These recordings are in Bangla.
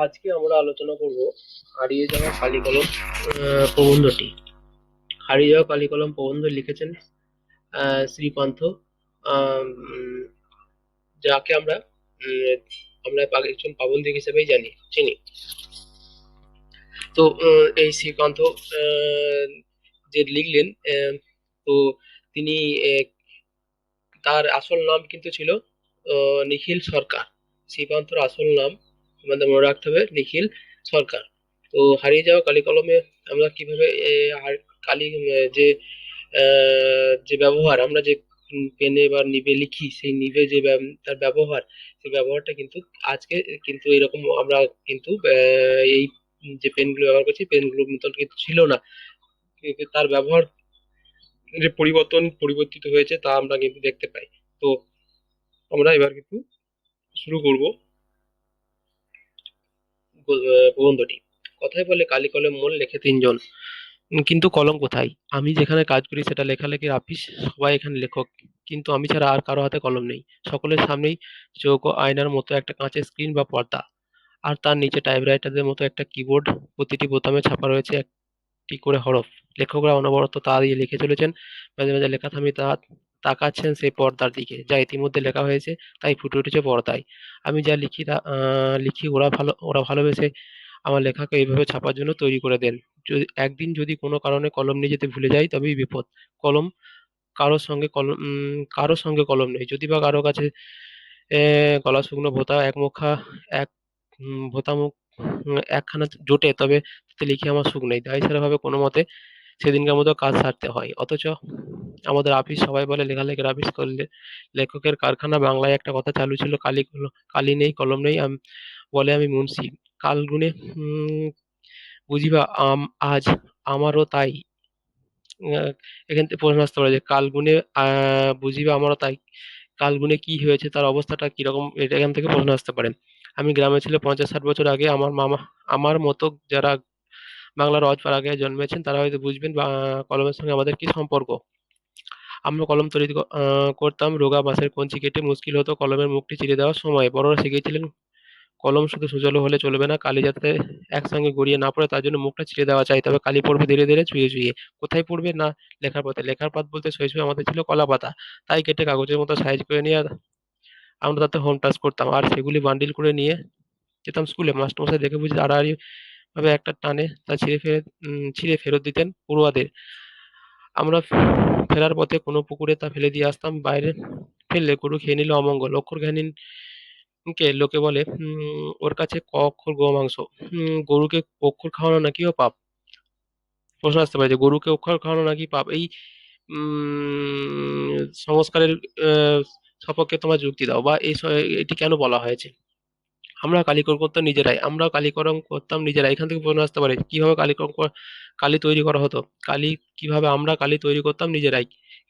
আজকে আমরা আলোচনা করব হারিয়ে যাওয়া কালিকলম প্রবন্ধটি। হারিয়ে যাওয়া কালিকলম প্রবন্ধ লিখেছেন শ্রীপান্থ, আহ, উম, যাকে আমরা একজন পাবন্দিক হিসেবেই চিনি। তো এই শ্রীকান্ত যে লিখলেন, তো তিনি আহ, তার আসল নাম কিন্তু ছিল নিখিল সরকার। শ্রীকান্তর আসল নাম আমাদের মনে রাখতে হবে, নিখিল সরকার। তো হারিয়ে যাওয়া কালি কলমে আমরা কিভাবে কালি যে ব্যবহার, আমরা যে পেনে বা নিভে লিখি, সেই নিভে যে তার ব্যবহার, সেই ব্যবহারটা কিন্তু আজকে কিন্তু এরকম আমরা কিন্তু এই যে পেনগুলো ব্যবহার করছি, পেনগুলোর মতন কিন্তু ছিল না। কিন্তু তার ব্যবহার যে পরিবর্তিত হয়েছে তা আমরা কিন্তু দেখতে পাই। তো আমরা এবার কিন্তু শুরু করব প্রবন্ধটি। কথায় বলে কালি কলম মূল লেখে তিনজন, কিন্তু কলম কোথায়? আমি যেখানে কাজ করি সেটা লেখালেখির আপিস, সবাই এখানে লেখক, কিন্তু আমি ছাড়া আর কারো হাতে কলম নেই। সকলের সামনেই চৌকো আয়নার মতো একটা কাঁচের স্ক্রিন বা পর্দা, আর তার নিচে টাইপরাইটারদের মতো একটা কিবোর্ড। প্রতিটি বোতামে ছাপা রয়েছে একটি করে হরফ। লেখকরা অনবরত তা দিয়ে লিখে চলেছেন। মাঝে মাঝে লেখা থামিয়ে তাকাচ্ছেন সেই পর্দার দিকে, যা ইতিমধ্যে লেখা হয়েছে, তাই ফুটে উঠেছে পর্দায়। আমি যা লিখি লিখি ওরা ভালোবেসে আমার লেখাকে এইভাবে ছাপার জন্য তৈরি করে দেন। একদিন যদি কোনো কারণে কলম নিয়ে যেতে ভুলে যাই, তবেই বিপদ। কলম কারো সঙ্গে কলম নেই, যদি বা কারো কাছে গলা শুকনো ভোঁতা এক ভোঁতা মুখ একখানা জোটে, তবে তাতে লিখে আমার সুখ নেই। দায়সারা ভাবে কোনো মতে সেদিনকার মতো কাজ সারতে হয়। অথচ আমাদের আপিস, সবাই বলে লেখালেখির আপিস করলে লেখকের কারখানা। বাংলায় একটা কথা চালু ছিল, কালি নেই কলম নেই, বলে আমি মুন্সি। কাল গুনে বুঝিবা আজ আমারও তাই। আহ, এখান থেকে প্রশ্ন আসতে পারে যে কাল গুনে বুঝিবা আমারও তাই, কাল গুনে কি হয়েছে, তার অবস্থাটা কিরকম, এটা এখান থেকে প্রশ্ন আসতে পারে। আমি গ্রামে ছিল 50-60 বছর আগে। আমার মতো যারা বাংলার অজপাড়াগাঁয়ে জন্মেছেন তারা হয়তো বুঝবেন কলমের সঙ্গে আমাদের কি সম্পর্ক। আমরা কলম তৈরি করতাম রোগা বাঁশের কঞ্চি কেটে। মুশকিল হতো কলমের মুখটি চিরে দেওয়ার সময়। বড়রা শিখিয়েছিলেন কলম শুধু সুচালো হলে চলবে না, কালি যাতে একসঙ্গে গড়িয়ে না পড়ে তার জন্য মুখটা ছিঁড়ে দেওয়া চাই। তবে কালি পড়বে ধীরে ধীরে, চুইয়ে চুইয়ে। কোথায় পড়বে না, লেখার পাতে। লেখার পাত বলতে শৈশবে আমাদের ছিল কলা পাতা, তাই কেটে কাগজের মতো সাইজ করে নিয়ে আমরা তাতে হোম টাচ করতাম, আর সেগুলি বান্ডিল করে নিয়ে যেতাম স্কুলে। মাস্টারমশাই দেখে বুঝে আড়াআড়ি ভাবে একটা টানে তা ছিঁড়ে ফেরত দিতেন পড়ুয়াদের। আমরা ফেরার পথে কোনো পুকুরে তা ফেলে দিয়ে আসতাম। বাইরে ফেললে গরু খেয়ে নিলে অমঙ্গল। অক্ষরজ্ঞানীকে লোকে বলে ওর কাছে ক অক্ষর গোমাংস। গরুকে অক্ষর খাওয়ানো নাকিও পাপ। প্রশ্ন আসতে পারে যে গরুকে অক্ষর খাওয়ানো নাকি পাপ। এই উম সংস্কারের আহ, সপক্ষে তোমার যুক্তি দাও, বা এটি কেন বলা হয়েছে। আমরা কালিকরণ করতাম নিজেরাই। এখান থেকে প্রশ্ন আসতে পারে কিভাবে কালি তৈরি করা হতো। কালি তৈরি করতাম নিজেরাই।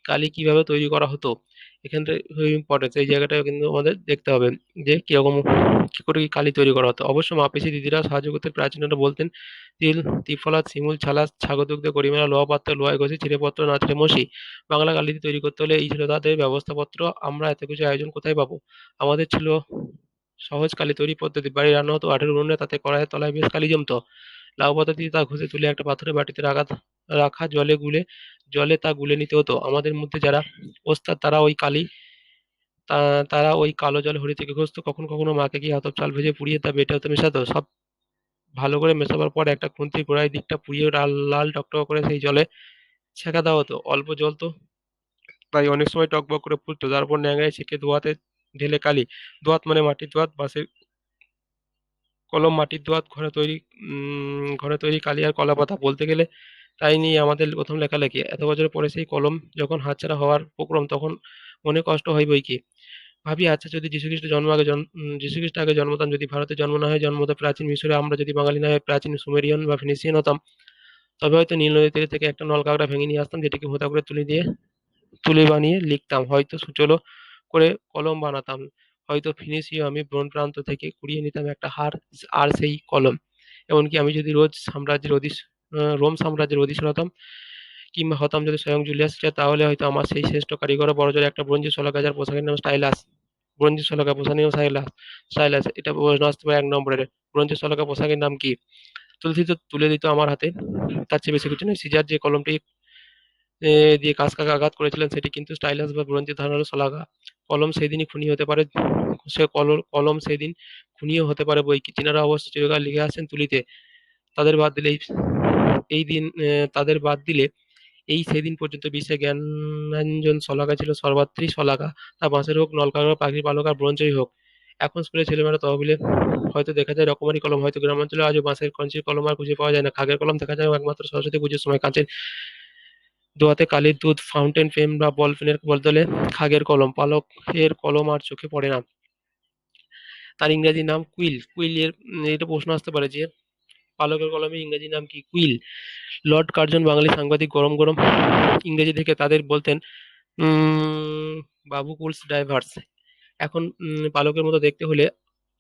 কালি কিভাবে তৈরি করা হতো, এখান থেকে ইম্পর্টেন্স, এই জায়গাটা কিন্তু আমাদের দেখতে হবে যে কিরকম কি করে কি কালি তৈরি করা হতো। অবশ্য মাপিসি দিদিরা সাহায্য করতে। প্রাচীনরা বলতেন তিল, ত্রিফলা, শিমুল, ছালাস, ছাগদুগ্ধ, করিমেলা, লোহা পাত্র, লোহায় ঘষে, চিড়েপত্র, না ছিঁড়ে মসি। বাংলা কালি তৈরি করতে হলে এই ছিল তাদের ব্যবস্থাপত্র। আমরা এত কিছু আয়োজন কোথায় পাবো? আমাদের ছিল সহজ কালি তৈরি পদ্ধতি। বাড়ি রান্না হতো আঠের উনুনে, তাতে কড়াইয়ের তলায় বেশ কালি জমতো। লাউ পাতা দিয়ে তা ঘষে তুলে একটা পাথরের বাটিতে রাখা জলে তা গুলে নিতে হতো। আমাদের মধ্যে যারা ওস্তাদ তারা ওই কালো জল হরি থেকে ঘষতো। কখনো কখনো মাকে গিয়ে আতপ চাল ভেজে পুড়িয়ে তা বেটে হতো মেশাতো। সব ভালো করে মেশাবার পর একটা খুন্তির গোড়ায় দিকটা পুড়িয়ে লাল লাল টকটক করে সেই জলে ছেঁকা দেওয়া হতো। অল্প জল তো, তাই অনেক সময় টকবক করে ফুটতো। তারপর ন্যাংরায় ছেঁকে দোয়াতে ঢেলে কালি। দোয়াত মানে মাটির দোয়াত, বাঁশের কলম, মাটির দোয়াত, ঘরে তৈরি কালি আর কলাপাতা বলতে গেলে তাই নিয়ে আমাদের প্রথম লেখালেখি। এত বছর পরে সেই কলম যখন হাতছাড়া হওয়ার উপক্রম, তখন মনে কষ্ট হয় বই কি। ভাবি আচ্ছা, যদি যীশু খ্রিস্ট আগে জন্মতাম, যদি ভারতে জন্ম না হয় জন্মত প্রাচীন মিশরে, আমরা যদি বাঙালি না হয় প্রাচীন সুমেরিয়ান বা ফিনিশিয়ান হতাম, তবে হয়তো নীল নদী তীরে থেকে একটা নল কাঁকড়া ভেঙে নিয়ে আসতাম, যেটিকে ভোঁতা করে তুলি বানিয়ে লিখতাম। হয়তো সুচলো করে কলম বানাতাম। হয়তো ফিনিশিও আমি ব্রণ প্রান্ত থেকে কুড়িয়ে নিতাম একটা হার, আর সেই কলম। এমনকি আমি যদি রোম সাম্রাজ্যের অধীশ্বর হতাম, কিংবা হতাম যদি স্বয়ং জুলিয়াস সিজার, তাহলে হয়তো আমার সেই শ্রেষ্ঠ কারিগর বড়জোর একটা ব্রোঞ্জের শলাকা, যার পোশাকের নাম স্টাইলাস, ব্রোঞ্জের শলাকা পোশানীয় স্টাইলাস, এটা প্রশ্ন আসতে পারে 1 নম্বরের। ব্রোঞ্জের শলাকা পোশাকের নাম কি? তুলে দিত আমার হাতে, তার চেয়ে বেশি কিছু নয়। সিজার যে কলমটি এ দিয়ে কাঁচকাকে আঘাত করেছিলেন সেটি কিন্তু স্টাইলাস বা ব্রোঞ্জের ধারালো শলাকা। কলম সেদিনই খুনি হতে পারে, কলম সেদিন খুনিও হতে পারে বৈকি। চীনারা অবশ্য চিরকাল লিখে আসছেন তুলিতে। তাদের বাদ দিলে এই দিন তাদের বাদ দিলে এই সেদিন পর্যন্ত বিশ্বে জ্ঞানাঞ্জন শলাকা ছিল সর্বাত্রই শলাকা। তা বাঁশের হোক, নলকাগজ, পাখির পালক আর ব্রোঞ্জেরই হোক। এখন স্কুলের ছেলেমেয়েরা তহবিলে হয়তো দেখা যায় রকমারি কলম, হয়তো গ্রামাঞ্চলে আজও বাঁশের কঞ্চির কলম আর খুঁজে পাওয়া যায় না। খাগের কলম দেখা যায় একমাত্র সরস্বতী পুজোর সময়। কাঁচের দোয়াতে কালির দুধ, ফাউন্টেন পেন বা বল পেনের বদলে খাগের কলম। পালকের কলম আর চোখে পড়ে না। তার ইংরেজি নাম কুইল। এটা প্রশ্ন আসতে পারে যে পালকের কলমের ইংরেজি নাম কি? কুইল। লর্ড কার্জন বাঙালি সাংবাদিক গরম গরম ইংরেজি থেকে তাদের বলতেন উম, বাবু কুলস ডাইভার্স। এখন পালকের মতো দেখতে হলে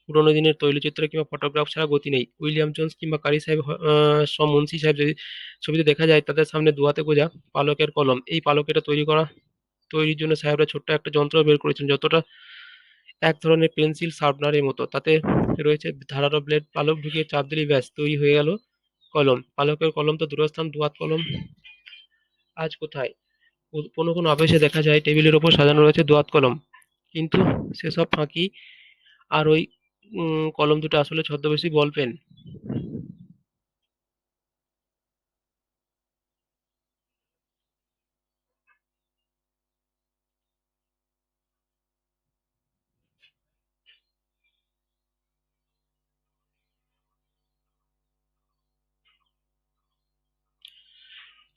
পুরোনো দিনের তৈলচিত্র কিংবা ফটোগ্রাফ ছাড়া গতি নেই। উইলিয়াম জোন্স কিংবা কারি সাহেব সব মুন্সি সাহেব যদি ছবিতে দেখা যায়, তাদের সামনে দুহাতে গোজা পালকের কলম। এই পালক তৈরির জন্য সাহেবরা ছোট্ট একটা যন্ত্র বের করেছেন, যতটা এক ধরনের পেন্সিল শার্পনারের মতো। তাতে রয়েছে ধারালো ব্লেড, পালক ঢুকিয়ে চাপ দিলেই ব্যাস তৈরি হয়ে গেল কলম। পালকের কলম তো দূরস্থান, দোয়াত কলম আজ কোথায়? কোনো কোনো অফিসে দেখা যায় টেবিলের ওপর সাজানো রয়েছে দোয়াত কলম, কিন্তু সেসব ফাঁকি। আর ওই কলম দুটো আসলে ছদ্মবেশী বল পেন।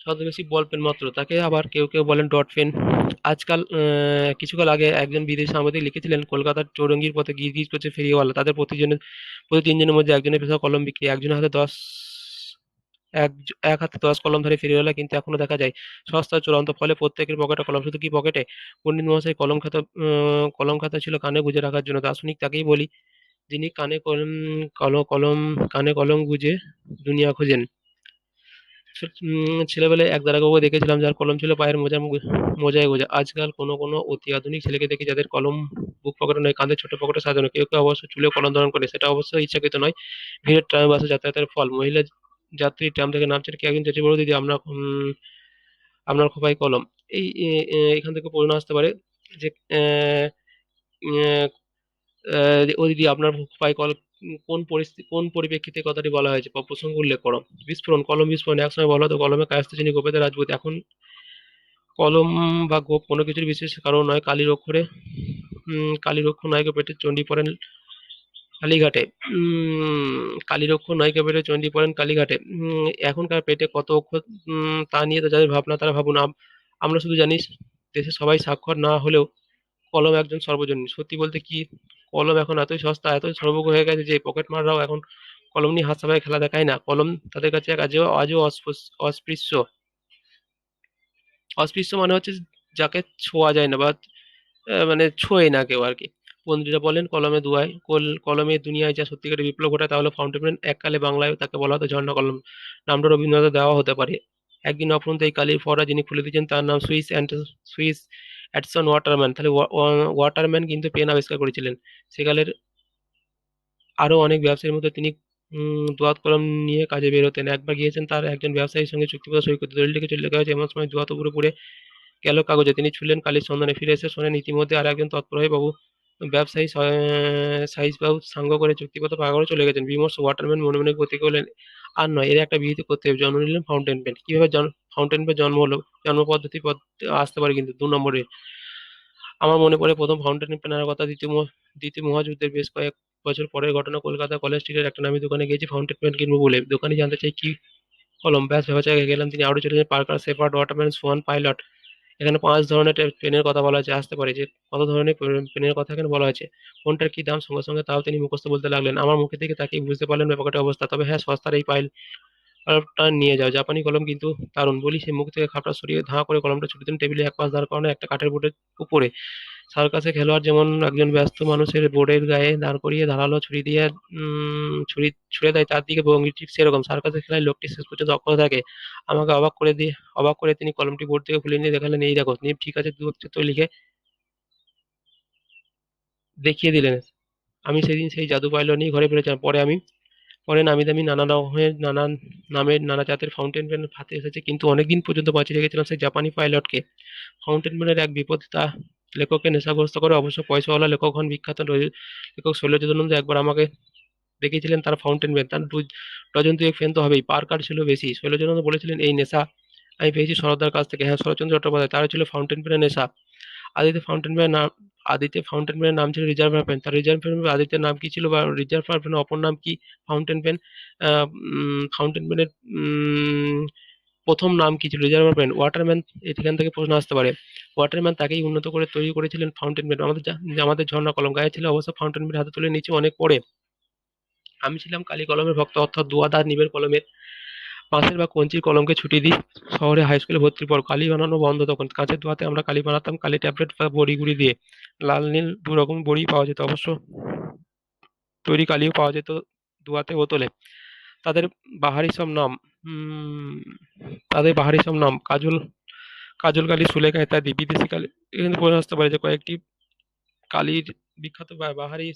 ছদ্মবেশী বল পেন মাত্র, তাকে আবার কেউ কেউ বলেন ডট পেন। কিছুকাল আগে একজন বিদেশি সাংবাদিক লিখেছিলেন কলকাতার চৌরঙ্গির পথে গিজ গিজ করছে ফেরিওয়ালা, তাদের প্রতি 3 জনের মধ্যে একজনের পেশা কলম বিক্রি। এক হাতে 10 কলমধারী ফেরিওয়ালা কিন্তু এখনো দেখা যায়। সস্তা চূড়ান্ত, ফলে প্রত্যেকের পকেটে কলম। শুধু কি পকেটে, পণ্ডিত মহাশয় কলম খাতা ছিল কানে গুজে রাখার জন্য। দার্শনিক তাকেই বলি, যিনি কানে কলম গুজে দুনিয়া খোঁজেন। ছেলেবেলায় এক দাদাবাবু দেখেছিলাম যার কলম ছিল পায়ের মোজায় গোজা। আজকাল কোনো কোনো অতি আধুনিক ছেলেকে দেখি যাদের কলম বুক পকেটে নয়, কাঁধে ছোট পকেটে সাজানো। কেউ কেউ অবশ্য চুলে কলম ধারণ করে, সেটা অবশ্য ইচ্ছাকৃত নয়, ভিড়ের ট্রামে বাসে যাতায়াতের ফল। মহিলা যাত্রী ট্রাম থেকে নামছেন, কে একজন চেঁচে বলল, দিদি আপনার খোঁপায় কলম। এখান থেকে প্রশ্ন আসতে পারে যে আহ, আহ, ও দিদি আপনার খোঁপায় কলম, কোন পরিপ্রেক্ষিতে কথাটি বলা হয়েছে বা প্রসঙ্গ উল্লেখ করো। বিস্ফোরণ, কলম বিস্ফোরণ। একসময় বলা হতো কলমে কায়স্থ চিনি গোপেতে রাজপুত। এখন কলম বা গোপ কোনো কিছুর বিশেষ কারণ নয়, কালীরক্ষ নায়কের পেটে চণ্ডী পড়েন কালীঘাটে। কালীরক্ষ নায়িকা পেটে চণ্ডী পড়েন কালীঘাটে। এখনকার পেটে কত অক্ষর, তা নিয়ে তো যাদের ভাবনা তারা ভাবুন। আমরা শুধু জানি দেশে সবাই স্বাক্ষর না হলেও কলম একজন সর্বজনীন। সত্যি বলতে কি, কলম এখন এতই সস্তা, এতই সর্বগ হয়ে গেছে যে পকেটমাররাও এখন কলম নিয়ে হাত ছাপায় খেলা দেখায় না। কলম তাদের কাছে আজও আজও অস্পৃশ্য। অস্পৃশ্য মানে হচ্ছে যাকে ছোঁয়া যায় না, বা মানে ছোঁয় না কেউ আর কি। বন্ধুরা বলেন কলমে দুয়ায়, কলমের দুনিয়ায় যা সত্যিকারের বিপ্লব ঘটায় তা হলো ফাউন্টেন পেন। এককালে বাংলায় তাকে বলা হতো ঝর্ণা কলম, নামটা রবীন্দ্রনাথ দেওয়া হতে পারে। একদিন অপরন্ত এই কালির ফোয়ারা যিনি খুলে দিয়েছেন তার নাম সুইস অ্যাডসন ওয়াটারম্যান। তাহলে ওয়াটারম্যান কিন্তু পেন আবিষ্কার করেছিলেন। সেকালের আরো অনেক ব্যবসায়ীর মধ্যে তিনি দোয়াত কলম নিয়ে কাজে বের হতেন। একবার গিয়েছেন তার একজন ব্যবসায়ীর সঙ্গে চুক্তিপত্র সই করতে, দলিলটিকে চলে লেখা হয়েছে এমন সময় দোয়াত উপরে পড়ে গেল কাগজে। তিনি ছুঁলেন কালির সন্ধানে, ফিরে এসে শোনেন ইতিমধ্যে আর একজন তৎপর হয়ে ব্যবসায়ী সাইজবাবু সাঙ্গ করে চুক্তিপত্র পাকা করে চলে গেছেন। বিমর্ষ ওয়াটারম্যান মনে মনে প্রতিজ্ঞা করলেন, আর নয়, এর একটা বিহিত করতে হবে। জন্ম নিলেন ফাউন্টেন পেন। কিভাবে ফাউন্টেন পেন জন্ম হলো? জন্ম পদ্ধতি আসতে পারে কিন্তু 2 নম্বরে। আমার মনে পড়ে প্রথম ফাউন্টেন পেনের কথা দ্বিতীয় মহাযুদ্ধের বেশ কয়েক বছর পরের ঘটনা। কলকাতা কলেজ স্ট্রিটের একটা নামি দোকানে গিয়েছি ফাউন্টেন পেন কিনবো বলে। দোকানি জানতে চাই কি কলম, ব্যাস ভেবে চাই গেলাম। তিনি আরো চলেছেন পার্কার, সেপার্ড, ওয়াটারম্যান, সোয়ান, পাইলট। এখানে 5 ধরনের পেনের কথা বলা হয়েছে, আসতে পারে যে কত ধরনের পেনের কথা এখানে বলা হয়েছে, কোনটার কি দাম। সঙ্গে সঙ্গে তাও তিনি মুখস্থ বলতে লাগলেন। আমার মুখের দিকে তাকিয়ে বুঝতে পারলেন ব্যাপারটার অবস্থা। তবে হ্যাঁ, সস্তার এই কলমটা নিয়ে যাও, জাপানি কলম কিন্তু দারুণ। বলি সে মুখ থেকে খাপটা সরিয়ে ধাঁ করে কলমটা ছুটে দেন টেবিলে এক পাশ দাঁড় করানো একটা কাঠের বোর্ডের উপরে। সার্কাসে খেলোয়াড় যেমন একজন ব্যস্ত মানুষের বোর্ডের গায়ে দাঁড় করিয়ে ধারালো ছুরি দিয়ে ছুড়ে দেয়, তার দিকে ভঙ্গি ঠিক সেরকম। সার্কাসের খেলায় লোকটি শেষ পর্যন্ত অক্ষত থাকে। আমাকে অবাক করে তিনি কলমটি বোর্ড থেকে খুলে নিয়ে দেখালেন, এই দেখো নিব ঠিক আছে, 2 অক্ষর তো লিখে দেখিয়ে দিলেন। আমি সেদিন সেই জাদু পাইল নিয়ে ঘরে ফিরেছিলাম। পরে নামি দামি নানা রকমের নানান নামের নানা জাতের ফাউন্টেন পেন হাতে এসেছে, কিন্তু অনেকদিন পর্যন্ত বাঁচিয়ে রেখেছিলাম সেই জাপানি পাইলটকে। ফাউন্টেন পেনের এক বিপদ তা লেখককে নেশাগ্রস্ত করে। অবশ্য পয়সাওয়ালা লেখক হন বিখ্যাত লেখক শৈলজানন্দ একবার আমাকে দেখিয়েছিলেন তার ফাউন্টেন পেন। তার ডজন দুয়েক পেন তো হবেই, পার কার্ড ছিল বেশি। শৈলজানন্দ বলেছিলেন, এই নেশা আমি পেয়েছি শরৎদার কাছ থেকে। হ্যাঁ, শরৎচন্দ্র চট্টোপাধ্যায়, তারও ছিল ফাউন্টেন পেনের নেশা। আদিতে ফাউন্টেন পেনের নাম আদিতে ফাউন্টেন পেনের নাম ছিল রিজার্ভার পেন। তার রিজার্ভ পেন আদিতের নাম কি ছিল, বা রিজার্ভার পেনের অপর নাম কি? Fountain pen. ফাউন্টেন পেনের প্রথম নাম কি ছিল রিজার্ভার পেন? ওয়াটারম্যান। এখান থেকে প্রশ্ন আসতে পারে। ওয়াটারম্যান তাকেই উন্নত করে তৈরি করেছিলেন ফাউন্টেন পেন। আমাদের ঝর্ণা কলম গায়ে ছিল অবশ্য ফাউন্টেন পেন হাতে তুলে নিচে অনেক পড়ে। আমি ছিলাম কালি কলমের ভক্ত, অর্থাৎ দুয়াদা নিবের কলমের। পাঁচের বা কঞ্চির কলমকে ছুটি দিই শহরে হাই স্কুলে ভর্তির পর। কালি বানানো বন্ধ তখন। কাঁচের দোয়াতে আমরা কালি বানাতাম, কালি ট্যাবলেট বা বড়ি গুঁড়ি দিয়ে। লাল নীল দু রকম বড়ি পাওয়া যেত অবশ্য, তৈরি কালিও পাওয়া যেত দুয়াতে বোতলে। তাদের বাহারি সব নাম উম, তাদের বাহারি সব নাম কাজল, কাজল কালি, সুলেখা ইত্যাদি। বিদেশি কালি এখানে প্রশ্ন আসতে পারে যে কয়েকটি কালির বিখ্যাত বা বাহারি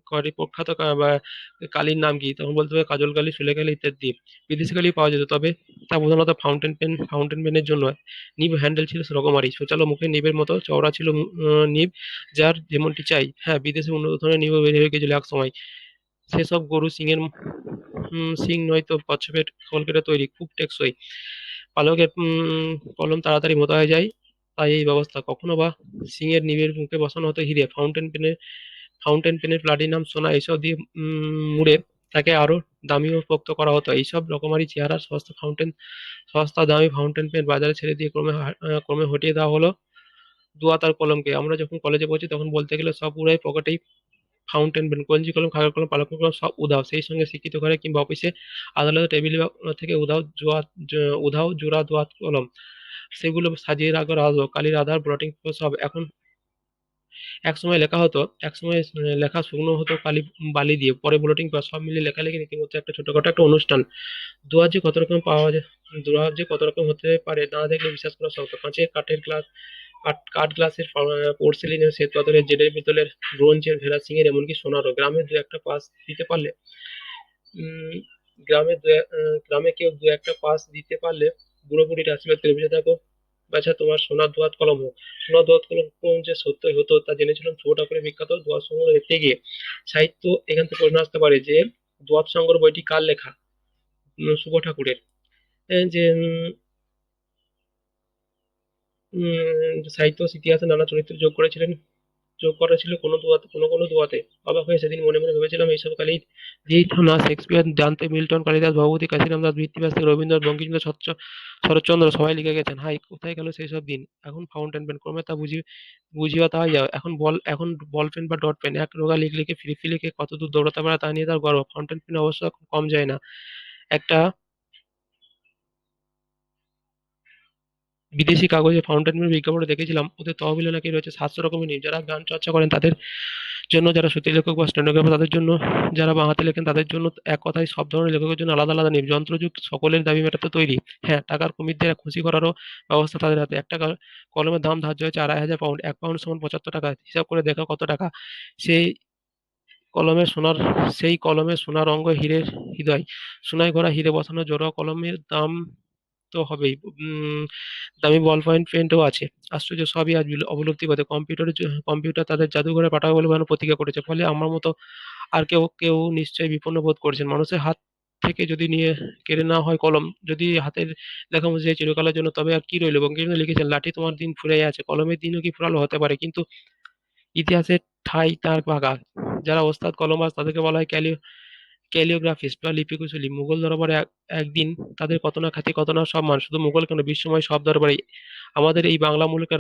কয়টি প্রখ্যাত বা কালির নাম কি? তখন বলতে হবে কাজল কালি, সুলেখা কালি ইত্যাদি। বিদেশি কালি পাওয়া যেত, তবে তা প্রধানত ফাউন্টেন পেনের জন্য। নিব হ্যান্ডেল ছিল রকমারি, সোচালো মুখে নিবের মতো চওড়া ছিল নিব, যার যেমনটি চাই। হ্যাঁ, বিদেশে উন্নত ধরনের নিবও বের হয়ে গেছিল এক সময়। সেসব গরু সিংয়ের সিং নয়তো কচ্ছপের খোল কেটে তৈরি, খুব টেকসই। পালকের কলম তাড়াতাড়ি মোটা হয়ে যায়, তাই এই ব্যবস্থা। কখনো বা সিংয়ের নিবের মুখে বসানো হতো হিরে। ফাউন্টেন পেনের প্লাটিনাম, সোনা এইসব দিয়ে মুড়ে তাকে আরো দামি ও পোক্ত করা হতো। এইসব রকমারি চেহারা সস্তা দামি ফাউন্টেন পেন বাজারে ছেড়ে দিয়ে ক্রমে হটিয়ে দেওয়া হলো দোয়াত আর কলমকে। আমরা যখন কলেজে পড়ছি তখন বলতে গেলে সব পুরাই পকেটেই ফাউন্টেন পেন, কঞ্চি কলম, খাগড়া কলম, পালক কলম সব উধাও। সেই সঙ্গে শিক্ষিত ঘরে কিংবা অফিসে আদালতে টেবিল থেকে উধাও জোড়া দোয়াত কলম। সেগুলো সাজিয়ে রাখার আদর, কালির আধার, ব্লটিং সব। একসময় লেখা হতো, একসময় লেখা শুকনো হতো বালি দিয়ে, পরে ব্লটিং পেপার, সব মিলিয়ে লেখালেখি রীতিমতো একটা ছোটখাটো একটা অনুষ্ঠান। দোয়াত যে কত রকম পাওয়া যায়, দোয়াত যে কত রকম হতে পারে না দেখলে বিশ্বাস করা শক্ত। কাঁচের, কাঠের গ্লাস, কাঠ গ্লাসের, পোর্সেলিনের, শ্বেত পাথরের, জেলের পিতলের, ব্রোঞ্জের, ভেড়া সিংয়ের, এমনকি সোনারও। গ্রামে দু একটা পাস দিতে পারলে উম, গ্রামে কেউ দু একটা পাস দিতে পারলে বুড়ো বুড়ির আশীর্বাদ করে বেঁচে থাকো, বাছা তোমার সোনার দোয়াত কলম হোক। সোনার দোয়াত কলম কোন যে সত্যই হতো তা জেনেছিলাম ছোট করে বিখ্যাত দোয়াত সংগ্রহ দেখতে গিয়ে। সাহিত্য এখান থেকে প্রশ্ন আসতে পারে যে দোয়াত সংগ্রহ বইটি কার লেখা? শুভ ঠাকুরের। যে সাহিত্য ও ইতিহাসে নানা চরিত্র যোগ করা ছিল কোনো দোয়াতে। অবাক হয়ে সেদিন মনে মনে ভেবেছিলাম, এইসব কালি দিয়েই তো না শেক্সপিয়ার, দান্তে, মিল্টন, কালিদাস, ভগবতী, কাশীরাম দাস, বৃত্তিবাস থেকে রবীন্দ্রনাথ, বঙ্কিমচন্দ্র, শরৎচন্দ্র সবাই লিখে গেছেন। হাই, কোথায় গেল সেই সব দিন? এখন ফাউন্টেন পেন, ক্রমে তা বুঝিবা তাই যাও। এখন বল পেন বা ডট পেন, এক রোগা লিখে ফিরিফি লিখে কত দূর দৌড়াতে পারে তা নিয়ে তার গর্ব। ফাউন্টেন পেন অবশ্য এখন কম যায় না। একটা বিদেশি কাগজে ফাউন্টেন পেনের বিজ্ঞাপনটা দেখেছিলাম, ওদের তহবিলে নাকি রয়েছে 700 রকমের নিয়ম। যারা গান চর্চা করেন তাদের জন্য, যারা সত্যি লেখক বা স্টেনোগ্রাফার তাদের জন্য, যারা বাঁহাতে লেখেন তাদের জন্য। এক কথায় সব ধরনের লেখকের জন্য আলাদা আলাদা নিয়ম। যন্ত্রযুগ সকলের দাবি মেটাতে তৈরি। হ্যাঁ, টাকার কুমিরদের খুশি করারও ব্যবস্থা তাদের হাতে। একটা কলমের দাম ধার্য হয়েছে 2500 পাউন্ড। 1 পাউন্ড সমান 75 টাকা। হিসাব করে দেখা কত টাকা। সেই সেই কলমের সোনার অঙ্গ, হীরের হৃদয়, সোনায় ভরা হিরে বসানো জোড়া কলমের দাম তো হবেই। দামি বল পয়েন্ট পেনও আছে। আশ্চর্য, সবই আজ অবলুপ্তি পথে। কম্পিউটার তাদের জাদুঘরে পাঠাবে বলে প্রতিজ্ঞা করেছে। ফলে আমার মতো আর কেউ কেউ নিশ্চয়ই বিপন্ন বোধ করছেন। মানুষের হাত থেকে যদি নিয়ে কেড়ে নেওয়া হয় কলম, যদি হাতের লেখা মুছে যায় চিরকালের জন্য, তবে আর কি রইল? বঙ্কিমচন্দ্র লিখেছেন, লাঠি তোমার দিন ফুরাইয়া আছে, কলমের দিনও কি ফুরালো হতে পারে, কিন্তু ইতিহাসের ঠাঁই তার ভাগা। যারা ওস্তাদ কলমবাজ তাদেরকে বলা হয় ক্যালিওগ্রাফিস্ট বা লিপিকুশলী। মুঘল দরবারে একদিন তাদের কত না খ্যাতি, কত না সম্মান। শুধু মুঘল কেন, বিশ্বময় সব দরবারে আমাদের এই বাংলা মুলুকের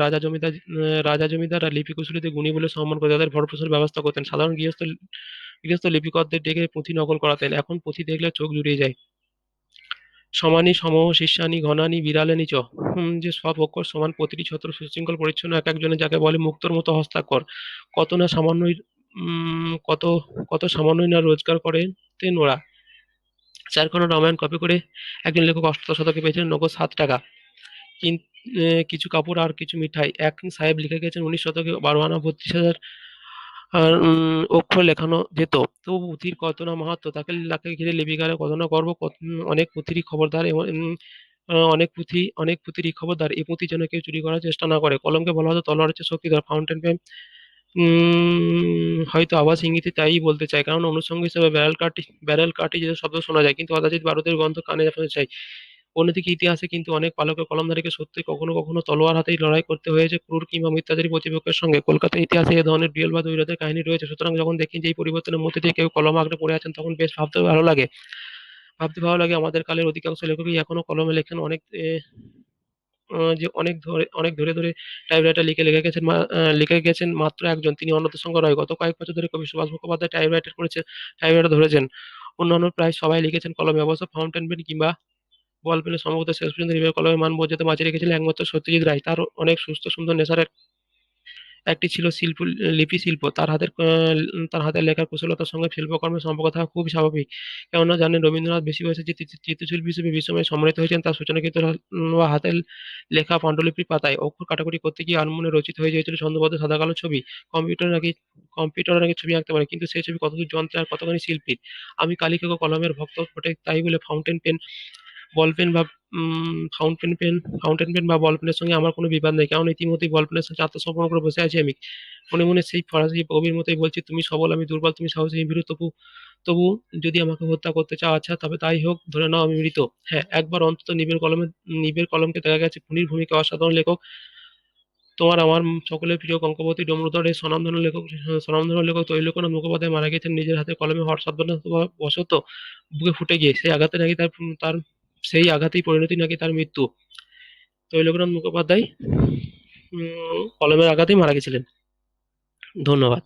রাজা জমিদাররা লিপিকুশলীদের গুণী বলে সম্মান করে তাদের ভরণপোষণের ব্যবস্থা করতেন। সাধারণ গৃহস্থ লিপিকরদের ডেকে পুঁথি নকল করাতেন। এখন পুঁথি দেখলে চোখ জুড়িয়ে যায়। সমানি সমহ শিষ্যানি ঘনানি বিড়ালেনি চ। যে সব অক্ষর সমান, প্রতিটি ছত্র সুশৃঙ্খল পরিচ্ছন্ন, এক একজনের যাকে বলে মুক্তোর মতো হস্তাক্ষর। কত না সামান্যই উম কত কত সামান্যই না রোজগার করেতেন ওরা। চারখানা রামায়ণ কপি করে একজন লেখক অষ্টাদশ শতকে পেয়েছিলেন নগদ 7 টাকা। কিন- কিছু কাপড় আর কিছু মিঠাই। এক সাহেব লিখে গেছেন 19 শতকে 12 আনা 32,000 আর অক্ষর লেখানো যেত। তবু পুঁথির কত না মাহাত্ম্য, তাকে ঘিরে লিপিকারের কত না গর্ব, অনেক পুঁথিরই খবরদার অনেক পুঁথিরই খবরদার, এই পুঁথি যেন কেউ চুরি করার চেষ্টা না করে। কলমকে বলা হতো তলোয়ারের চেয়ে শক্তিধর, ফাউন্টেন পেন হয়তো আভাস ইঙ্গিতে তাই বলতে চায়, কারণ অনুষঙ্গ হিসেবে ব্যারেল কাঠি যে শব্দ শোনা যায়, কিন্তু অত্যাচিত বারুদের গন্ধ কানে শোনা যায়। অন্যদিকে ইতিহাসে কিন্তু অনেক পালকের কলমধারীকে সত্যি কখনো কখনো তলোয়ার হাতেই লড়াই করতে হয়েছে ক্রূর কিংবা মিথ্যাচারী প্রতিপক্ষের সঙ্গে। কলকাতার ইতিহাসে এ ধরনের বিরল বা দ্বৈরথের কাহিনী রয়েছে। সুতরাং যখন দেখি যে এই পরিবর্তনের মধ্যে দিয়ে কেউ কলম আঁকড়ে পড়ে আছেন, তখন বেশ ভাবতে ভালো লাগে আমাদের কালের অধিকাংশ লেখকই এখনো কলমে লেখেন। অনেক ধরে ধরে টাইপরাইটার লিখে গেছেন মাত্র একজন, তিনি অন্নদাশঙ্কর রয়। গত কয়েক বছর ধরে কবি সুভাষ মুখোপাধ্যায় টাইপরাইটার ধরেছেন। অন্যান্য প্রায় সবাই লিখেছেন কলমে। অবশ্য ফাউন্টেন পেন কিংবা বল পেনের সম্ভবত শেষ পর্যন্ত নিজের কলমের মান বোঝাতে বাঁচিয়ে রেখেছিলেন একমাত্র সত্যজিৎ রায়। তার অনেক সুস্থ সুন্দর নেশার একটি ছিল লিপি শিল্প। তার হাতের লেখার কুশলতার সঙ্গে শিল্পকর্মের সম্পর্ক থাকা খুবই স্বাভাবিক। কেননা জানেন, রবীন্দ্রনাথ বেশি বয়সে যে চিত্রশিল্পী হিসেবে বিশ্বময় সম্মানিত হয়েছেন, তার সূচনা কিন্তু বা হাতের লেখা পাণ্ডুলিপির পাতায়। অক্ষর কাটাকুটি করতে গিয়ে আনমনে রচিত হয়ে গিয়েছিল ছন্দবদ্ধ সাদা কালো ছবি। কম্পিউটার নাকি কম্পিউটার নাকি ছবি আঁকতে পারে, কিন্তু সেই ছবি কতদূর যন্ত্রের আর কতখানি শিল্পীর। আমি কালিকে কলমের ভক্ত বটে, তাই বলে বল পেন বা ফাউন্টেন পেন বা বল পেনের সঙ্গে আমার কোনো বিবাদ নেই, কারণ ইতিমধ্যেই বল পেনের সাথে আত্মসমর্পণ করে বসে আছি আমি। মনে মনে সেই ফরাসি কবির মতোই বলছি, তুমি সবল আমি দুর্বল, তুমি সাহসী আমি ভীরু, তবু তবু যদি আমাকে হত্যা করতে চাও, আচ্ছা তবে তাই হোক, ধরে নাও আমি মৃত। হ্যাঁ, একবার অন্তত নিবের কলমকে দেখা গেছে খুনির ভূমিকা অসাধারণ লেখক। তোমার আমার সকলের প্রিয় অঙ্কপতি ডমরুধর এই স্বনামধন্য লেখক তৈলকনাথ মুখোপাধ্যায় মারা গেছেন নিজের হাতে কলমে হর্ষাদ্বন্দ্ব বশত বুকে ফুটে গিয়ে। তার সেই আঘাতেই পরিণতি নাকি তার মৃত্যু। তৈলকনাথ মুখোপাধ্যায় কলমের আঘাতেই মারা গেছিলেন। ধন্যবাদ।